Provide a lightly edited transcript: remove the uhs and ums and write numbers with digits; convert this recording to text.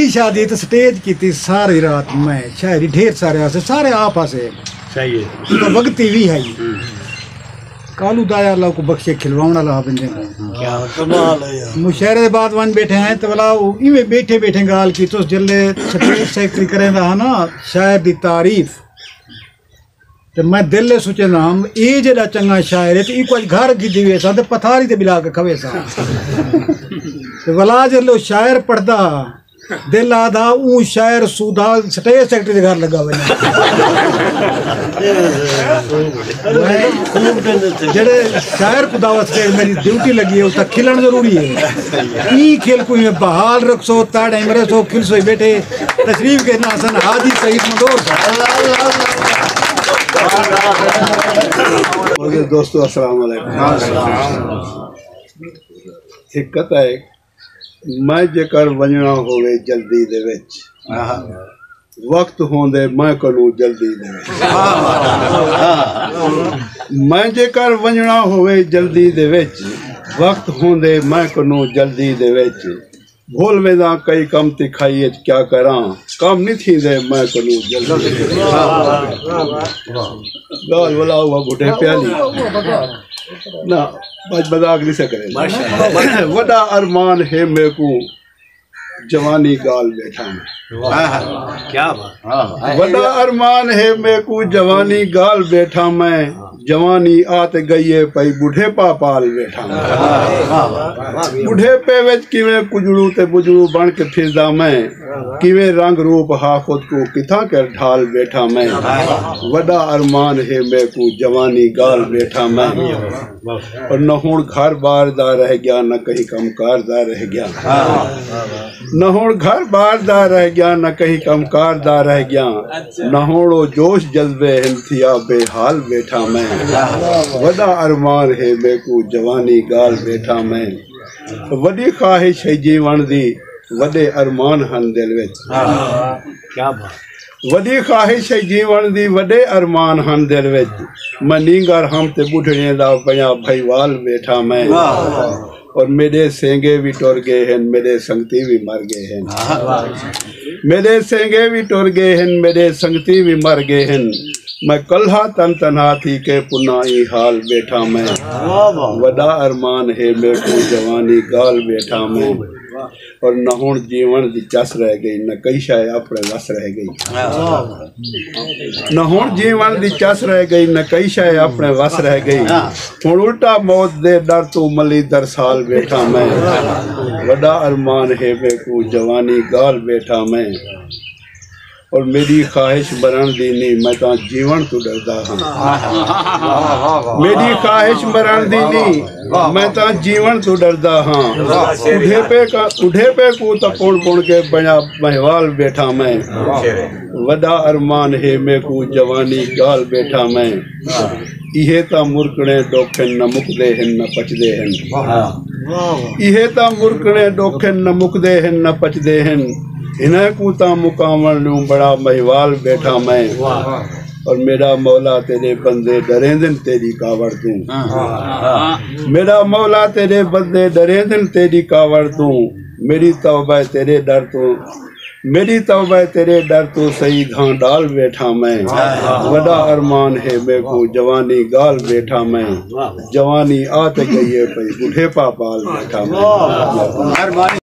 पहली शादी तो स्टेज की थी सारी रात में शायरी ढेर सारे आसे सारे आप आसे सही है तो वक्त भी है कालू दाया अल्लाह को बख्शे खिलवाना ला बंदे क्या कमाल है यार मुशहरे बाद वन बैठे हैं तो बोला इवें बैठे बैठे गाल की तो जल्ले स्टेज सेक्रेटरी करें ना शायर दी तारीफ तो मैं दिल सोचे ना हम ये जरा चंगा शायर है तो इको घर की दिवे सा तो पथारी ते बिला के खवे सा तो वला जल्लो शायर पढ़दा दिल आधा ऊ शायर सूदा स्टेज सेक्रेटरी के घर लगा हुआ जेड़े शायर को दावत से मेरी ड्यूटी लगी है उसका खिलन जरूरी है ई खेल को बहाल रखो ताड़े मरे सो खिल सो बैठे तशरीफ के नासन हाजी सईद मदोर दोस्तों अस्सलाम वालेकुम हिकत है मैं जेकर वजना होवे जल्दी दे विच वक्त होंदे मैं करूं जल्दी दे विच मैं जेकर वजना होवे जल्दी दे विच वक्त होंदे मैं करूं जल्दी दे विच भूल वेदा कई कम तिखाई क्या करा कम नहीं थी दे मैं करूं जल्दी गाल वाला हुआ बुढ़े प्याली ना मजाक नहीं से करे वड़ा अरमान है मेरे को जवानी गाल बैठा मैं क्या बात वड़ा अरमान है मेरे को जवानी गाल बैठा मैं जवानी आते गई है पई बुढ़े पापाल बैठा मैं बुढ़े पे विच किवें कुजड़ू ते बुजड़ू बन के फिरदा मैं किवें रंग रूप हा खुद को किथा कर ढाल बैठा मैं वड़ा अरमान है मेरे को जवानी गाल बैठा मैं और न हुण घर बार दा रह गया न कहीं कमकार दा रह गया न हुण घर बार दा रह गया न कहीं कमकार दा रह गया न हुण ओ जोश जज्बे हिमथिया बेहाल बैठा मैं वड़ा अरमान है मेरे को जवानी गाल बैठा मैं वडी ख्वाहिश है जीवन दी वडे अरमान हन दिल विच क्या बात वडी ख्वाहिश है जीवन दी वडे अरमान हन दिल विच मैं नींगर हम ते बुढ़ने दा पया भईवाल बैठा मैं और मेरे सेंगे भी टुर गए हैं मेरे संगती भी मर गए हैं मेरे सेंगे भी टुर गए हैं मेरे संगती भी मर गए हैं मैं कल्हा तन तनहा थी के पुना ही हाल बैठा मैं वड़ा अरमान है मेरे को जवानी गाल बैठा मैं और न हुण जीवन दी चस रह गई न कई शाय अपने वस रह गई न हुण जीवन दी चस रह गई न कई शाय अपने वस रह गई हुण उल्टा मौत दे डर तू मली दरसाल बैठा मैं वड़ा अरमान है मेरे को जवानी गाल बैठा मैं और मेरी ख्वाहिश मरण दी नहीं मैं तो जीवन तो डरदा हाँ मेरी ख्वाहिश मरण दी नहीं मैं तो जीवन तो डरदा हाँ उठे पे को तो पुण पुण के बना महवाल बैठा मैं वड़ा अरमान है मेरे को जवानी गाल बैठा मैं इहे ता मुरकने डोखन न मुकदे हैं न पचदे हैं इहे ता मुरकने डोखन न मुकदे हैं न पचदे हैं इन्हें कूता मुकामल लूं बड़ा महिवाल बैठा मैं और मेरा मौला तेरे बंदे डरे दिन तेरी कावड़ दूं मेरा मौला तेरे बंदे डरे दिन तेरी कावड़ दूं मेरी तौबा तेरे डर तू मेरी तौबा तेरे डर तो सही धां डाल बैठा मैं वड़ा अरमान है मेरे को जवानी गाल बैठा मैं जवानी आते गई है बुढ़े पापाल बैठा मैं।